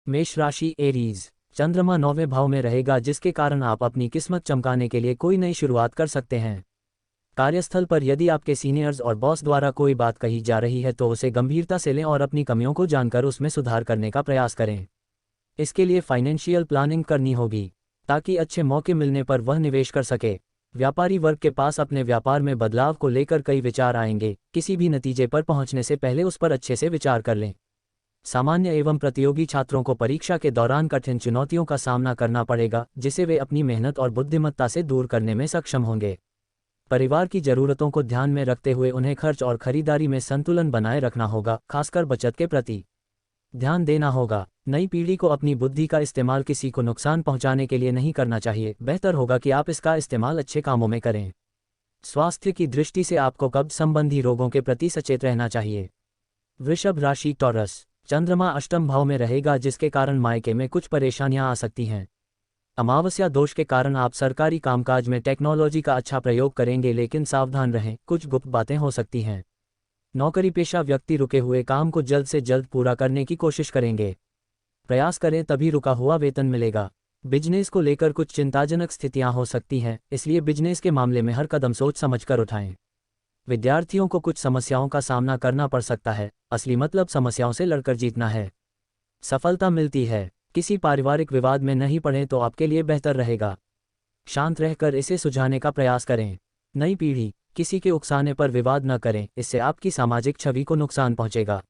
मेष राशि एरीज, चंद्रमा 9वें भाव में रहेगा जिसके कारण आप अपनी किस्मत चमकाने के लिए कोई नई शुरुआत कर सकते हैं। कार्यस्थल पर यदि आपके सीनियर्स और बॉस द्वारा कोई बात कही जा रही है तो उसे गंभीरता से लें और अपनी कमियों को जानकर उसमें सुधार करने का प्रयास करें। इसके लिए फाइनेंशियल प्लानिंग करनी होगी ताकि अच्छे मौके मिलने पर वह निवेश कर सके। व्यापारी वर्ग के पास अपने व्यापार में बदलाव को लेकर कई विचार आएंगे। किसी भी नतीजे पर पहुंचने से पहले उस पर अच्छे से विचार कर लें। सामान्य एवं प्रतियोगी छात्रों को परीक्षा के दौरान कठिन चुनौतियों का सामना करना पड़ेगा जिसे वे अपनी मेहनत और बुद्धिमत्ता से दूर करने में सक्षम होंगे। परिवार की ज़रूरतों को ध्यान में रखते हुए उन्हें खर्च और खरीदारी में संतुलन बनाए रखना होगा, खासकर बचत के प्रति ध्यान देना होगा। नई पीढ़ी को अपनी बुद्धि का इस्तेमाल किसी को नुकसान पहुंचाने के लिए नहीं करना चाहिए। बेहतर होगा कि आप इसका इस्तेमाल अच्छे कामों में करें। स्वास्थ्य की दृष्टि से आपको कब्ज संबंधी रोगों के प्रति सचेत रहना चाहिए। वृषभ राशि टॉरस, चंद्रमा अष्टम भाव में रहेगा जिसके कारण मायके में कुछ परेशानियां आ सकती हैं। अमावस्या दोष के कारण आप सरकारी कामकाज में टेक्नोलॉजी का अच्छा प्रयोग करेंगे, लेकिन सावधान रहें, कुछ गुप्त बातें हो सकती हैं। नौकरी पेशा व्यक्ति रुके हुए काम को जल्द से जल्द पूरा करने की कोशिश करेंगे। प्रयास करें तभी रुका हुआ वेतन मिलेगा। बिजनेस को लेकर कुछ चिंताजनक स्थितियां हो सकती हैं, इसलिए बिजनेस के मामले में हर कदम सोच समझकर उठाएं। विद्यार्थियों को कुछ समस्याओं का सामना करना पड़ सकता है, असली मतलब समस्याओं से लड़कर जीतना है। सफलता मिलती है। किसी पारिवारिक विवाद में नहीं पड़ें तो आपके लिए बेहतर रहेगा। शांत रहकर इसे सुलझाने का प्रयास करें। नई पीढ़ी, किसी के उकसाने पर विवाद न करें, इससे आपकी सामाजिक छवि को नुकसान पहुंचेगा।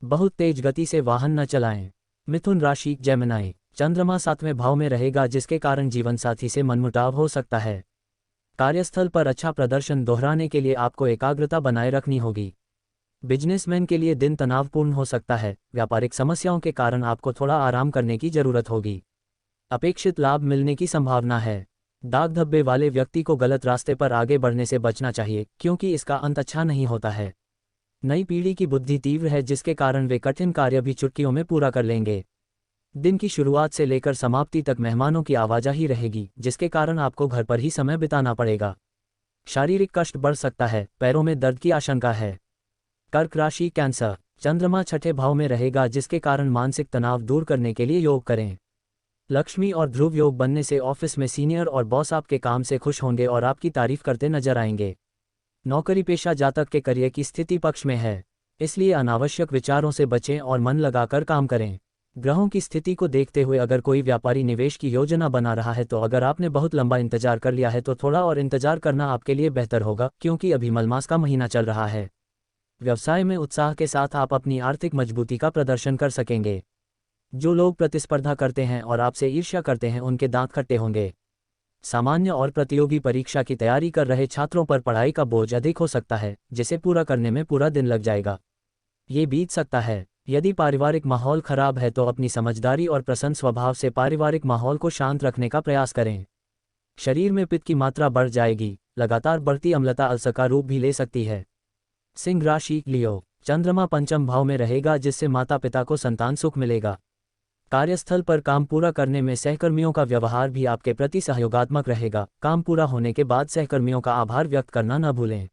बहुत तेज गति से वाहन न चलाएं। मिथुन राशि जेमिनी, चंद्रमा 7वें भाव में रहेगा जिसके कारण जीवनसाथी से मनमुटाव हो सकता है। कार्यस्थल पर अच्छा प्रदर्शन दोहराने के लिए आपको एकाग्रता बनाए रखनी होगी। बिजनेसमैन के लिए दिन तनावपूर्ण हो सकता है। व्यापारिक समस्याओं के कारण आपको थोड़ा आराम करने की जरूरत होगी। अपेक्षित लाभ मिलने की संभावना है। दाग धब्बे वाले व्यक्ति को गलत रास्ते पर आगे बढ़ने से बचना चाहिए क्योंकि इसका अंत अच्छा नहीं होता है। नई पीढ़ी की बुद्धि तीव्र है जिसके कारण वे कठिन कार्य भी चुटकियों में पूरा कर लेंगे। दिन की शुरुआत से लेकर समाप्ति तक मेहमानों की आवाजाही रहेगी जिसके कारण आपको घर पर ही समय बिताना पड़ेगा। शारीरिक कष्ट बढ़ सकता है, पैरों में दर्द की आशंका है। कर्क राशि कैंसर, चंद्रमा 6ठे भाव में रहेगा जिसके कारण मानसिक तनाव दूर करने के लिए योग करें। लक्ष्मी और ध्रुव योग बनने से ऑफिस में सीनियर और बॉस आपके काम से खुश होंगे और आपकी तारीफ करते नजर आएंगे। नौकरी पेशा जातक के करियर की स्थिति पक्ष में है, इसलिए अनावश्यक विचारों से बचें और मन लगाकर काम करें। ग्रहों की स्थिति को देखते हुए अगर कोई व्यापारी निवेश की योजना बना रहा है तो अगर आपने बहुत लंबा इंतजार कर लिया है तो थोड़ा और इंतजार करना आपके लिए बेहतर होगा क्योंकि अभी मलमास का महीना चल रहा है। व्यवसाय में उत्साह के साथ आप अपनी आर्थिक मजबूती का प्रदर्शन कर सकेंगे। जो लोग प्रतिस्पर्धा करते हैं और आपसे ईर्ष्या करते हैं उनके दांत खट्टे होंगे। सामान्य और प्रतियोगी परीक्षा की तैयारी कर रहे छात्रों पर पढ़ाई का बोझ अधिक हो सकता है जिसे पूरा करने में पूरा दिन लग जाएगा। ये बीत सकता है। यदि पारिवारिक माहौल खराब है तो अपनी समझदारी और प्रसन्न स्वभाव से पारिवारिक माहौल को शांत रखने का प्रयास करें। शरीर में पित्त की मात्रा बढ़ जाएगी। लगातार बढ़ती अम्लता अल्सर का रूप भी ले सकती है। सिंह राशि लियो, चंद्रमा 5म भाव में रहेगा जिससे माता पिता को संतान सुख मिलेगा। कार्यस्थल पर काम पूरा करने में सहकर्मियों का व्यवहार भी आपके प्रति सहयोगात्मक रहेगा। काम पूरा होने के बाद सहकर्मियों का आभार व्यक्त करना न भूलें।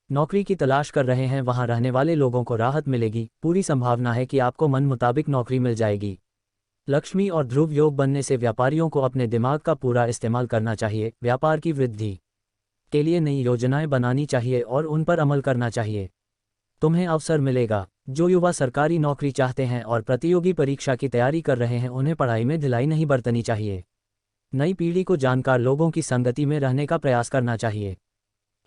नौकरी की तलाश कर रहे हैं वहां रहने वाले लोगों को राहत मिलेगी। पूरी संभावना है कि आपको मन मुताबिक नौकरी मिल जाएगी। लक्ष्मी और ध्रुव योग बनने से व्यापारियों को अपने दिमाग का पूरा इस्तेमाल करना चाहिए। व्यापार की वृद्धि के लिए नई योजनाएं बनानी चाहिए और उन पर अमल करना चाहिए। तुम्हें अवसर मिलेगा। जो युवा सरकारी नौकरी चाहते हैं और प्रतियोगी परीक्षा की तैयारी कर रहे हैं उन्हें पढ़ाई में ढिलाई नहीं बरतनी चाहिए। नई पीढ़ी को जानकार लोगों की संगति में रहने का प्रयास करना चाहिए।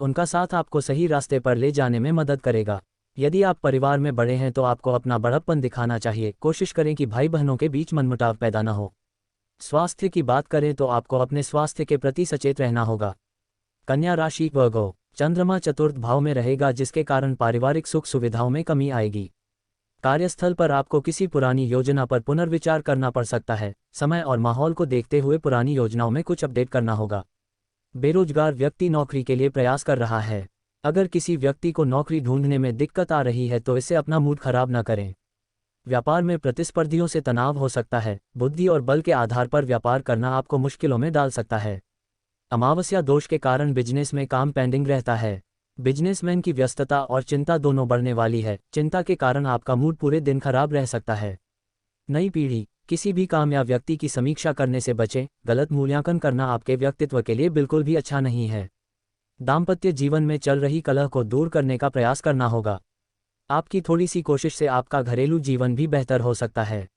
उनका साथ आपको सही रास्ते पर ले जाने में मदद करेगा। यदि आप परिवार में बड़े हैं तो आपको अपना बड़प्पन दिखाना चाहिए। कोशिश करें कि भाई बहनों के बीच मनमुटाव पैदा न हो। स्वास्थ्य की बात करें तो आपको अपने स्वास्थ्य के प्रति सचेत रहना होगा। कन्या राशि वर्गो, चंद्रमा 4th भाव में रहेगा जिसके कारण पारिवारिक सुख सुविधाओं में कमी आएगी। कार्यस्थल पर आपको किसी पुरानी योजना पर पुनर्विचार करना पड़ सकता है। समय और माहौल को देखते हुए पुरानी योजनाओं में कुछ अपडेट करना होगा। बेरोजगार व्यक्ति नौकरी के लिए प्रयास कर रहा है। अगर किसी व्यक्ति को नौकरी ढूंढने में दिक्कत आ रही है तो इससे अपना मूड खराब न करें। व्यापार में प्रतिस्पर्धियों से तनाव हो सकता है। बुद्धि और बल के आधार पर व्यापार करना आपको मुश्किलों में डाल सकता है। अमावस्या दोष के कारण बिजनेस में काम पेंडिंग रहता है। बिजनेसमैन की व्यस्तता और चिंता दोनों बढ़ने वाली है। चिंता के कारण आपका मूड पूरे दिन खराब रह सकता है। नई पीढ़ी, किसी भी काम या व्यक्ति की समीक्षा करने से बचें, गलत मूल्यांकन करना आपके व्यक्तित्व के लिए बिल्कुल भी अच्छा नहीं है। दाम्पत्य जीवन में चल रही कलह को दूर करने का प्रयास करना होगा। आपकी थोड़ी सी कोशिश से आपका घरेलू जीवन भी बेहतर हो सकता है।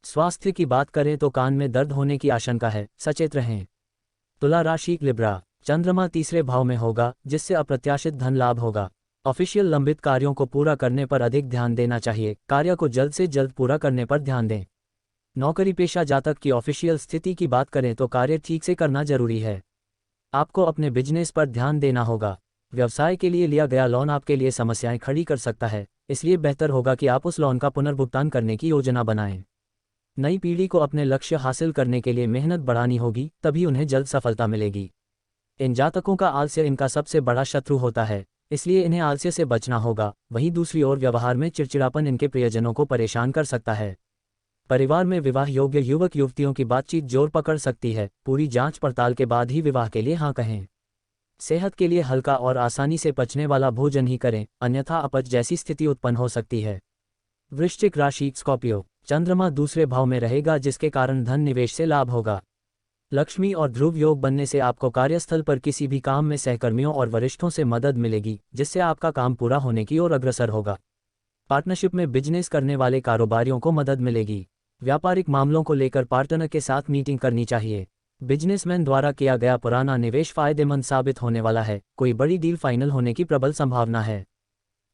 स्वास्थ्य की बात करें तो कान में दर्द होने की आशंका है, सचेत रहें। तुला राशि लिब्रा, चंद्रमा तीसरे भाव में होगा, जिससे अप्रत्याशित धन लाभ होगा। ऑफिशियल लंबित कार्यों को पूरा करने पर अधिक ध्यान देना चाहिए, कार्य को जल्द से जल्द पूरा करने पर ध्यान दें। नौकरी पेशा जातक की ऑफिशियल स्थिति की बात करें तो कार्य ठीक से करना जरूरी है। आपको अपने बिजनेस पर ध्यान देना होगा। व्यवसाय के लिए लिया गया लोन आपके लिए समस्याएं खड़ी कर सकता है, इसलिए बेहतर होगा कि आप उस लोन का पुनर्भुगतान करने की योजना बनाएं। नई पीढ़ी को अपने लक्ष्य हासिल करने के लिए मेहनत बढ़ानी होगी, तभी उन्हें जल्द सफलता मिलेगी। इन जातकों का आलस्य इनका सबसे बड़ा शत्रु होता है, इसलिए इन्हें आलस्य से बचना होगा। वहीं दूसरी ओर व्यवहार में चिड़चिड़ापन इनके प्रियजनों को परेशान कर सकता है। परिवार में विवाह योग्य युवक युवतियों की बातचीत जोर पकड़ सकती है, पूरी जांच पड़ताल के बाद ही विवाह के लिए हाँ कहें। सेहत के लिए हल्का और आसानी से पचने वाला भोजन ही करें, अन्यथा अपच जैसी स्थिति उत्पन्न हो सकती है। वृश्चिक राशि स्कॉर्पियो, चंद्रमा दूसरे भाव में रहेगा, जिसके कारण धन निवेश से लाभ होगा। लक्ष्मी और ध्रुव योग बनने से आपको कार्यस्थल पर किसी भी काम में सहकर्मियों और वरिष्ठों से मदद मिलेगी, जिससे आपका काम पूरा होने की ओर अग्रसर होगा। पार्टनरशिप में बिजनेस करने वाले कारोबारियों को मदद मिलेगी। व्यापारिक मामलों को लेकर पार्टनर के साथ मीटिंग करनी चाहिए। बिजनेसमैन द्वारा किया गया पुराना निवेश फायदेमंद साबित होने वाला है, कोई बड़ी डील फाइनल होने की प्रबल संभावना है।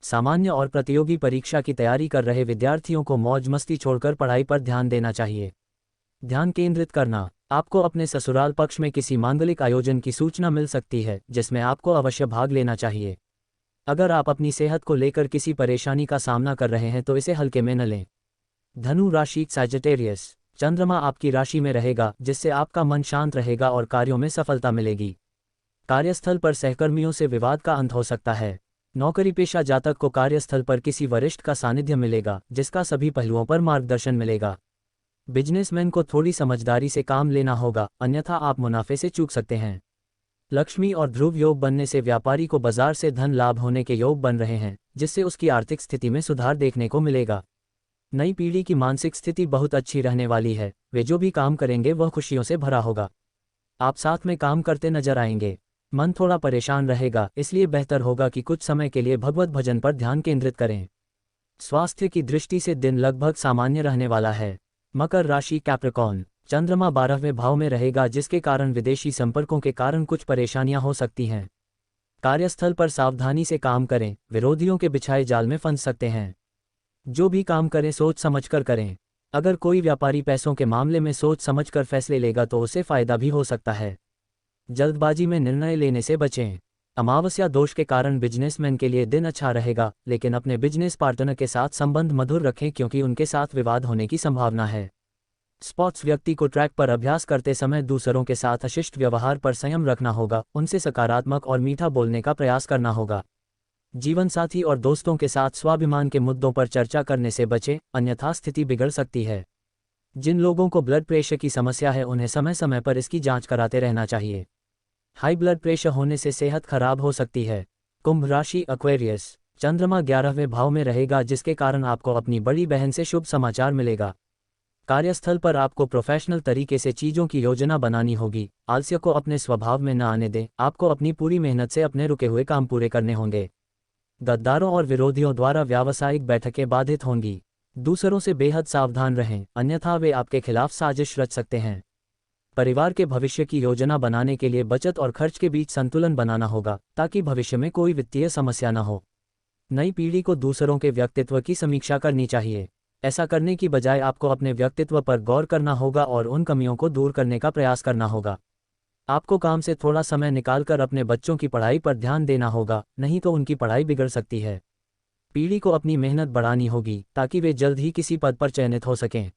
सामान्य और प्रतियोगी परीक्षा की तैयारी कर रहे विद्यार्थियों को मौज मस्ती छोड़कर पढ़ाई पर ध्यान देना चाहिए। ध्यान केंद्रित करना, आपको अपने ससुराल पक्ष में किसी मांगलिक आयोजन की सूचना मिल सकती है, जिसमें आपको अवश्य भाग लेना चाहिए। अगर आप अपनी सेहत को लेकर किसी परेशानी का सामना कर रहे हैं तो इसे हल्के में न लें। धनु राशि सैजिटेरियस, चंद्रमा आपकी राशि में रहेगा, जिससे आपका मन शांत रहेगा और कार्यों में सफलता मिलेगी। कार्यस्थल पर सहकर्मियों से विवाद का अंत हो सकता है। नौकरी पेशा जातक को कार्यस्थल पर किसी वरिष्ठ का सानिध्य मिलेगा, जिसका सभी पहलुओं पर मार्गदर्शन मिलेगा। बिजनेसमैन को थोड़ी समझदारी से काम लेना होगा, अन्यथा आप मुनाफे से चूक सकते हैं। लक्ष्मी और ध्रुव योग बनने से व्यापारी को बाजार से धन लाभ होने के योग बन रहे हैं, जिससे उसकी आर्थिक स्थिति में सुधार देखने को मिलेगा। नई पीढ़ी की मानसिक स्थिति बहुत अच्छी रहने वाली है, वे जो भी काम करेंगे वह खुशियों से भरा होगा। आप साथ में काम करते नजर आएंगे। मन थोड़ा परेशान रहेगा, इसलिए बेहतर होगा कि कुछ समय के लिए भगवत भजन पर ध्यान केंद्रित करें। स्वास्थ्य की दृष्टि से दिन लगभग सामान्य रहने वाला है। मकर राशि कैप्रिकॉर्न, चंद्रमा 12वें भाव में रहेगा, जिसके कारण विदेशी संपर्कों के कारण कुछ परेशानियां हो सकती हैं। कार्यस्थल पर सावधानी से काम करें, विरोधियों के बिछाए जाल में फंस सकते हैं। जो भी काम करें सोच समझकर करें। अगर कोई व्यापारी पैसों के मामले में सोच समझकर फैसले लेगा तो उसे फायदा भी हो सकता है। जल्दबाजी में निर्णय लेने से बचें। अमावस्या दोष के कारण बिजनेसमैन के लिए दिन अच्छा रहेगा, लेकिन अपने बिजनेस पार्टनर के साथ संबंध मधुर रखें, क्योंकि उनके साथ विवाद होने की संभावना है। स्पोर्ट्स व्यक्ति को ट्रैक पर अभ्यास करते समय दूसरों के साथ अशिष्ट व्यवहार पर संयम रखना होगा, उनसे सकारात्मक और मीठा बोलने का प्रयास करना होगा। जीवन साथी और दोस्तों के साथ स्वाभिमान के मुद्दों पर चर्चा करने से बचें, अन्यथा स्थिति बिगड़ सकती है। जिन लोगों को ब्लड प्रेशर की समस्या है उन्हें समय समय पर इसकी जांच कराते रहना चाहिए। हाई ब्लड प्रेशर होने से सेहत खराब हो सकती है। कुंभ राशि एक्वेरियस, चंद्रमा 11वें भाव में रहेगा, जिसके कारण आपको अपनी बड़ी बहन से शुभ समाचार मिलेगा। कार्यस्थल पर आपको प्रोफेशनल तरीके से चीजों की योजना बनानी होगी। आलस्य को अपने स्वभाव में न आने दें, आपको अपनी पूरी मेहनत से अपने रुके हुए काम पूरे करने होंगे। गद्दारों और विरोधियों द्वारा व्यावसायिक बैठकें बाधित होंगी। दूसरों से बेहद सावधान रहें, अन्यथा वे आपके खिलाफ साजिश रच सकते हैं। परिवार के भविष्य की योजना बनाने के लिए बचत और खर्च के बीच संतुलन बनाना होगा, ताकि भविष्य में कोई वित्तीय समस्या न हो। नई पीढ़ी को दूसरों के व्यक्तित्व की समीक्षा करनी चाहिए। ऐसा करने की बजाय आपको अपने व्यक्तित्व पर गौर करना होगा और उन कमियों को दूर करने का प्रयास करना होगा। आपको काम से थोड़ा समय निकालकर अपने बच्चों की पढ़ाई पर ध्यान देना होगा, नहीं तो उनकी पढ़ाई बिगड़ सकती है। पीढ़ी को अपनी मेहनत बढ़ानी होगी, ताकि वे जल्द ही किसी पद पर चयनित हो सकें।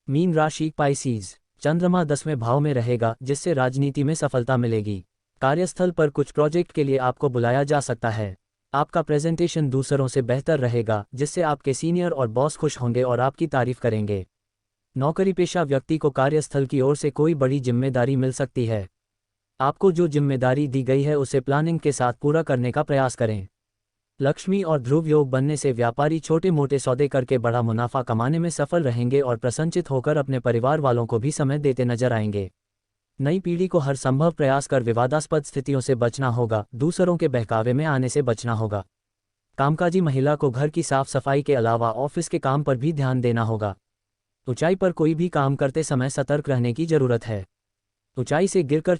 मीन राशि पाइसीज, चंद्रमा 10वें भाव में रहेगा, जिससे राजनीति में सफलता मिलेगी। कार्यस्थल पर कुछ प्रोजेक्ट के लिए आपको बुलाया जा सकता है। आपका प्रेजेंटेशन दूसरों से बेहतर रहेगा, जिससे आपके सीनियर और बॉस खुश होंगे और आपकी तारीफ करेंगे। नौकरी पेशा व्यक्ति को कार्यस्थल की ओर से कोई बड़ी जिम्मेदारी मिल सकती है। आपको जो जिम्मेदारी दी गई है उसे प्लानिंग के साथ पूरा करने का प्रयास करें। लक्ष्मी और ध्रुव योग बनने से व्यापारी छोटे मोटे सौदे करके बड़ा मुनाफा कमाने में सफल रहेंगे और प्रसन्नचित होकर अपने परिवार वालों को भी समय देते नजर आएंगे। नई पीढ़ी को हर संभव प्रयास कर विवादास्पद स्थितियों से बचना होगा, दूसरों के बहकावे में आने से बचना होगा। कामकाजी महिला को घर की साफ सफाई के अलावा ऑफिस के काम पर भी ध्यान देना होगा। ऊंचाई पर कोई भी काम करते समय सतर्क रहने की जरूरत है। ऊंचाई से गिरकर